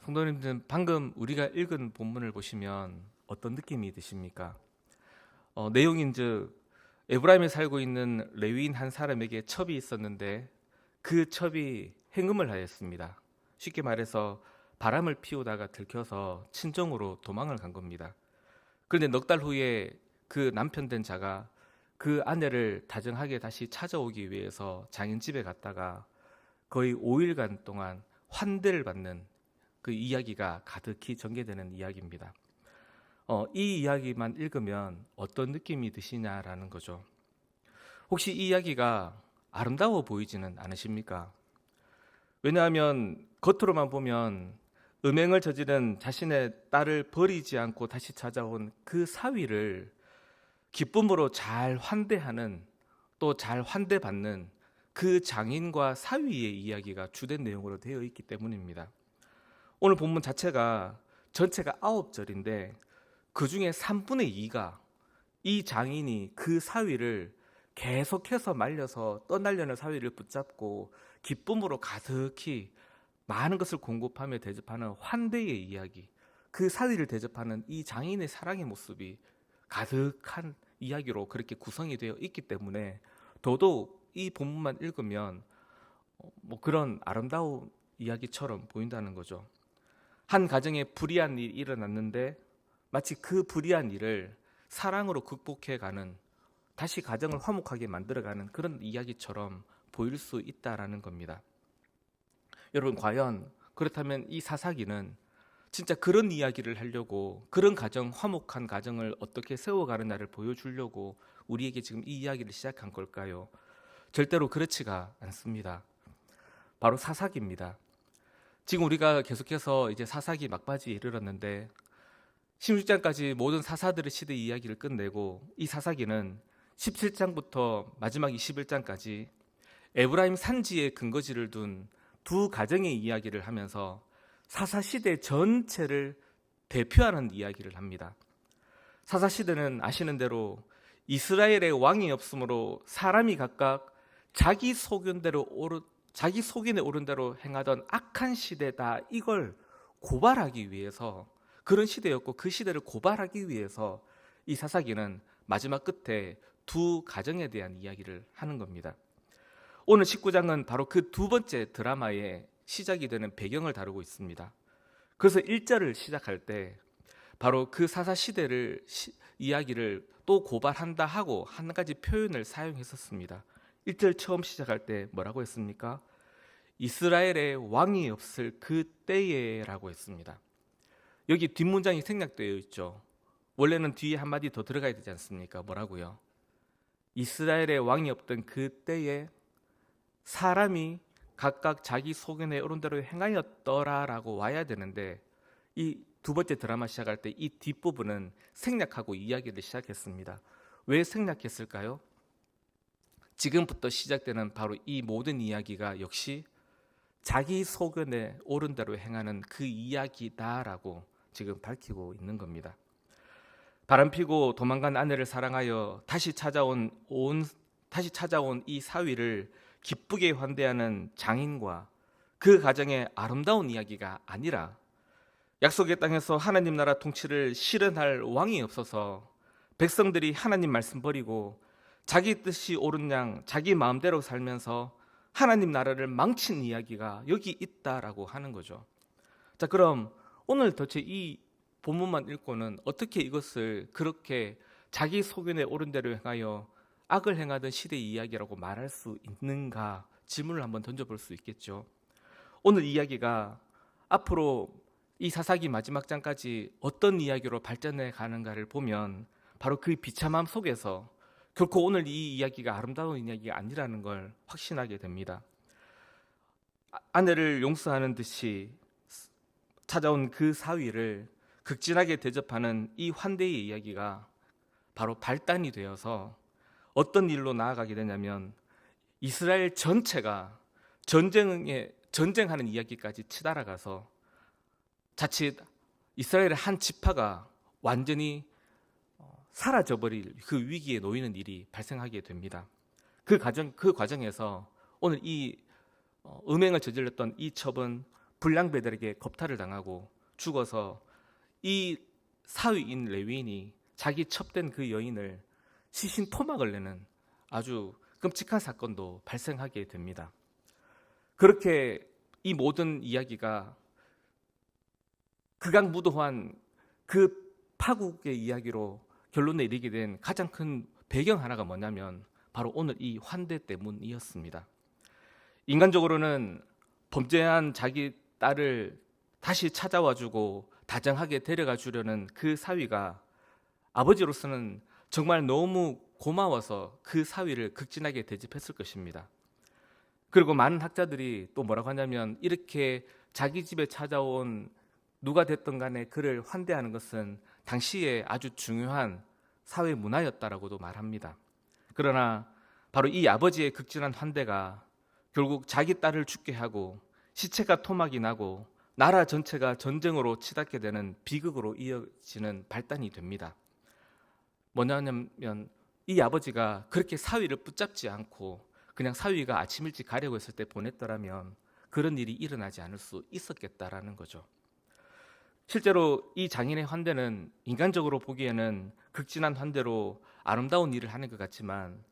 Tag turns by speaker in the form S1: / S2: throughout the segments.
S1: 성도님들 방금 우리가 읽은 본문을 보시면 어떤 느낌이 드십니까? 내용인즉 에브라임에 살고 있는 레위인 한 사람에게 첩이 있었는데 그 첩이 행음을 하였습니다. 쉽게 말해서 바람을 피우다가 들켜서 친정으로 도망을 간 겁니다. 그런데 넉 달 후에 그 남편 된 자가 그 아내를 다정하게 다시 찾아오기 위해서 장인 집에 갔다가 거의 5일간 동안 환대를 받는 그 이야기가 가득히 전개되는 이야기입니다. 이 이야기만 읽으면 어떤 느낌이 드시냐라는 거죠. 혹시 이 이야기가 아름다워 보이지는 않으십니까? 왜냐하면 겉으로만 보면 음행을 저지른 자신의 딸을 버리지 않고 다시 찾아온 그 사위를 기쁨으로 잘 환대하는, 또 잘 환대받는 그 장인과 사위의 이야기가 주된 내용으로 되어 있기 때문입니다. 오늘 본문 자체가 전체가 9절인데 그 중에 3분의 2가 이 장인이 그 사위를 계속해서 말려서 떠나려는 사위를 붙잡고 기쁨으로 가득히 많은 것을 공급하며 대접하는 환대의 이야기, 그 사위를 대접하는 이 장인의 사랑의 모습이 가득한 이야기로 그렇게 구성이 되어 있기 때문에 더더욱 이 본문만 읽으면 그런 아름다운 이야기처럼 보인다는 거죠. 한 가정에 불의한 일이 일어났는데 마치 그 불의한 일을 사랑으로 극복해가는, 다시 가정을 화목하게 만들어가는 그런 이야기처럼 보일 수 있다라는 겁니다. 여러분, 과연 그렇다면 이 사사기는 진짜 그런 이야기를 하려고, 그런 가정, 화목한 가정을 어떻게 세워가느냐를 보여주려고 우리에게 지금 이 이야기를 시작한 걸까요? 절대로 그렇지가 않습니다. 바로 사사기입니다. 지금 우리가 계속해서 이제 사사기 막바지에 이르렀는데 16장까지 모든 사사들의 시대 이야기를 끝내고 이 사사기는 17장부터 마지막 21장까지 에브라임 산지에 근거지를 둔 두 가정의 이야기를 하면서 사사시대 전체를 대표하는 이야기를 합니다. 사사시대는 아시는 대로 이스라엘의 왕이 없으므로 사람이 각각 자기 소견에 오른 대로 행하던 악한 시대다, 이걸 고발하기 위해서, 그런 시대였고 그 시대를 고발하기 위해서 이 사사기는 마지막 끝에 두 가정에 대한 이야기를 하는 겁니다. 오늘 19장은 바로 그 두 번째 드라마의 시작이 되는 배경을 다루고 있습니다. 그래서 1절을 시작할 때 바로 그 사사시대를 이야기를 또 고발한다 하고 한 가지 표현을 사용했었습니다. 1절 처음 시작할 때 뭐라고 했습니까? 이스라엘의 왕이 없을 그때에 라고 했습니다. 여기 뒷문장이 생략되어 있죠. 원래는 뒤에 한마디 더 들어가야 되지 않습니까? 뭐라고요? 이스라엘의 왕이 없던 그때에 사람이 각각 자기 소견에 오른 대로 행하였더라라고 와야 되는데 이 두 번째 드라마 시작할 때 이 뒷부분은 생략하고 이야기를 시작했습니다. 왜 생략했을까요? 지금부터 시작되는 바로 이 모든 이야기가 역시 자기 소견에 옳은 대로 행하는 그 이야기다라고 지금 밝히고 있는 겁니다. 바람피고 도망간 아내를 사랑하여 다시 찾아온 이 사위를 기쁘게 환대하는 장인과 그 가정의 아름다운 이야기가 아니라 약속의 땅에서 하나님 나라 통치를 실현할 왕이 없어서 백성들이 하나님 말씀 버리고 자기 뜻이 옳은 양 자기 마음대로 살면서 하나님 나라를 망친 이야기가 여기 있다라고 하는 거죠. 자, 그럼 오늘 도대체 이 본문만 읽고는 어떻게 이것을 그렇게 자기 소견에 옳은 대로 행하여 악을 행하던 시대의 이야기라고 말할 수 있는가 질문을 한번 던져볼 수 있겠죠. 오늘 이야기가 앞으로 이 사사기 마지막 장까지 어떤 이야기로 발전해 가는가를 보면 바로 그 비참함 속에서 결코 오늘 이 이야기가 아름다운 이야기가 아니라는 걸 확신하게 됩니다. 아내를 용서하는 듯이 찾아온 그 사위를 극진하게 대접하는 이 환대의 이야기가 바로 발단이 되어서 어떤 일로 나아가게 되냐면 이스라엘 전체가 전쟁하는 이야기까지 치달아가서 자칫 이스라엘의 한 지파가 완전히 사라져버릴 그 위기에 놓이는 일이 발생하게 됩니다. 그 과정에서 오늘 이 음행을 저질렀던 이 첩은 불량배들에게 겁탈을 당하고 죽어서 이 사위인 레위인이 자기 첩된 그 여인을 시신 토막을 내는 아주 끔찍한 사건도 발생하게 됩니다. 그렇게 이 모든 이야기가 극악무도한 그 파국의 이야기로 결론에 이르게 된 가장 큰 배경 하나가 뭐냐면 바로 오늘 이 환대 때문이었습니다. 인간적으로는 범죄한 자기 딸을 다시 찾아와주고 다정하게 데려가 주려는 그 사위가 아버지로서는 정말 너무 고마워서 그 사위를 극진하게 대접했을 것입니다. 그리고 많은 학자들이 또 뭐라고 하냐면 이렇게 자기 집에 찾아온 누가 됐든 간에 그를 환대하는 것은 당시에 아주 중요한 사회 문화였다라고도 말합니다. 그러나 바로 이 아버지의 극진한 환대가 결국 자기 딸을 죽게 하고 시체가 토막이 나고 나라 전체가 전쟁으로 치닫게 되는 비극으로 이어지는 발단이 됩니다. 뭐냐면 이 아버지가 그렇게 사위를 붙잡지 않고 그냥 사위가 아침 일찍 가려고 했을 때 보냈더라면 그런 일이 일어나지 않을 수 있었겠다라는 거죠. 실제로 이 장인의 환대는 인간적으로 보기에는 극진한 환대로 아름다운 일을 하는 것 같지만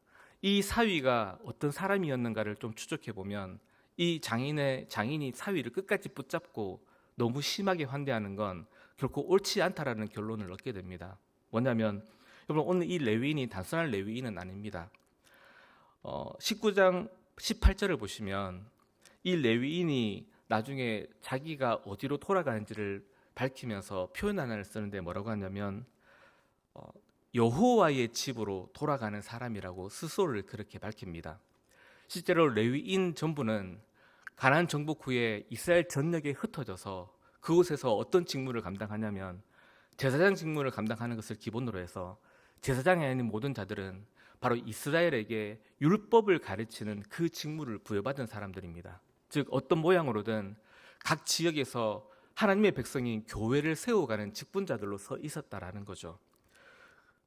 S1: 이 사위가 어떤 사람이었는가를 좀 추적해 보면 이 장인이 사위를 끝까지 붙잡고 너무 심하게 환대하는 건 결코 옳지 않다라는 결론을 얻게 됩니다. 뭐냐면 여러분 오늘 이 레위인이 단순한 레위인은 아닙니다. 19장 18절을 보시면 이 레위인이 나중에 자기가 어디로 돌아가는지를 밝히면서 표현 하나를 쓰는데 뭐라고 하냐면 여호와의 집으로 돌아가는 사람이라고 스스로를 그렇게 밝힙니다. 실제로 레위인 전부는 가나안 정복 후에 이스라엘 전역에 흩어져서 그곳에서 어떤 직무를 감당하냐면 제사장 직무를 감당하는 것을 기본으로 해서 제사장에 있는 모든 자들은 바로 이스라엘에게 율법을 가르치는 그 직무를 부여받은 사람들입니다. 즉 어떤 모양으로든 각 지역에서 하나님의 백성인 교회를 세워가는 직분자들로 서 있었다라는 거죠.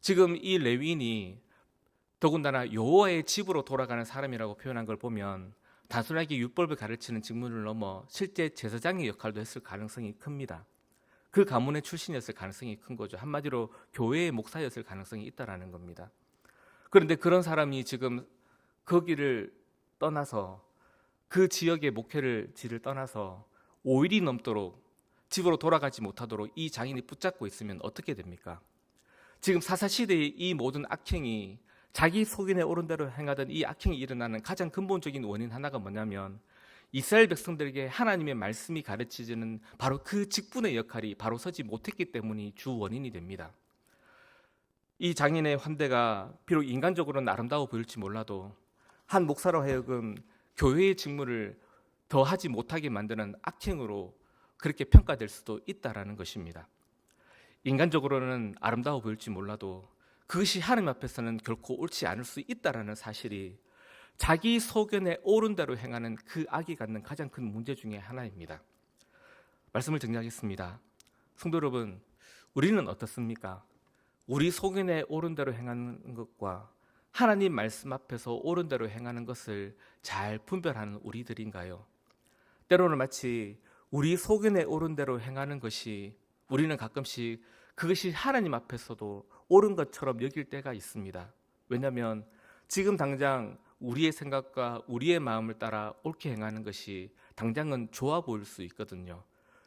S1: 지금 이 레위인이 더군다나 여호와의 집으로 돌아가는 사람이라고 표현한 걸 보면 단순하게 율법을 가르치는 직무를 넘어 실제 제사장의 역할도 했을 가능성이 큽니다. 그 가문의 출신이었을 가능성이 큰 거죠. 한마디로 교회의 목사였을 가능성이 있다라는 겁니다. 그런데 그런 사람이 지금 거기를 떠나서 그 지역의 목회를 떠나서 5일이 넘도록 집으로 돌아가지 못하도록 이 장인이 붙잡고 있으면 어떻게 됩니까? 지금 사사시대의 이 모든 악행이 자기 속인에 오른 대로 행하던 이 악행이 일어나는 가장 근본적인 원인 하나가 뭐냐면 이스라엘 백성들에게 하나님의 말씀이 가르치지는 바로 그 직분의 역할이 바로 서지 못했기 때문이 주 원인이 됩니다. 이 장인의 환대가 비록 인간적으로는 아름다워 보일지 몰라도 한 목사로 하여금 교회의 직무를 더 하지 못하게 만드는 악행으로 그렇게 평가될 수도 있다라는 것입니다. 인간적으로는 아름다워 보일지 몰라도 그것이 하나님 앞에서는 결코 옳지 않을 수 있다라는 사실이 자기 소견에 옳은 대로 행하는 그 악이 갖는 가장 큰 문제 중에 하나입니다. 말씀을 정리하겠습니다. 성도 여러분, 우리는 어떻습니까? 우리 소견에 옳은 대로 행하는 것과 하나님 말씀 앞에서 옳은 대로 행하는 것을 잘 분별하는 우리들인가요? 때로는 마치 우리 소견에 옳은 대로 행하는 것이 우리는 가끔씩 그것이 하나님 앞에서도 옳은 것처럼 여길 때가 있습니다. 왜냐하면 지금 당장 우리의 생각과 우리의 마음을 따라 옳게 행하는 것이 당장은 좋아 보일 수 있거든요.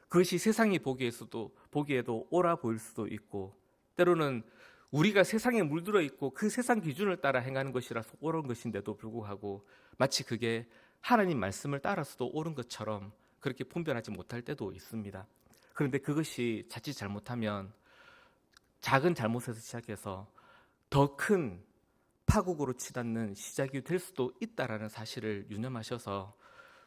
S1: 그것이 세상이 보기에도 옳아 보일 수도 있고 때로는 우리가 세상에 물들어 있고 그 세상 기준을 따라 행하는 것이라서 옳은 것인데도 불구하고 마치 그게 하나님 말씀을 따라서도 옳은 것처럼 그렇게 분별하지 못할 때도 있습니다. 그런데 그것이 자칫 잘못하면 작은 잘못에서 시작해서 더 큰 파국으로 치닫는 시작이 될 수도 있다라는 사실을 유념하셔서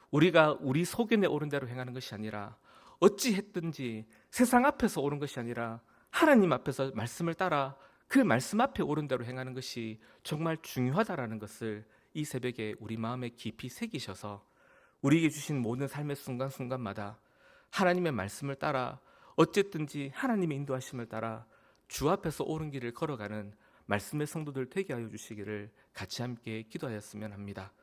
S1: 우리가 우리 소견에 옳은 대로 행하는 것이 아니라 어찌 했든지 세상 앞에서 옳은 것이 아니라 하나님 앞에서 말씀을 따라 그 말씀 앞에 옳은 대로 행하는 것이 정말 중요하다라는 것을 이 새벽에 우리 마음에 깊이 새기셔서 우리에게 주신 모든 삶의 순간순간마다 하나님의 말씀을 따라 어쨌든지 하나님의 인도하심을 따라 주 앞에서 옳은 길을 걸어가는 말씀의 성도들 되게 하여 주시기를 같이 함께 기도하였으면 합니다.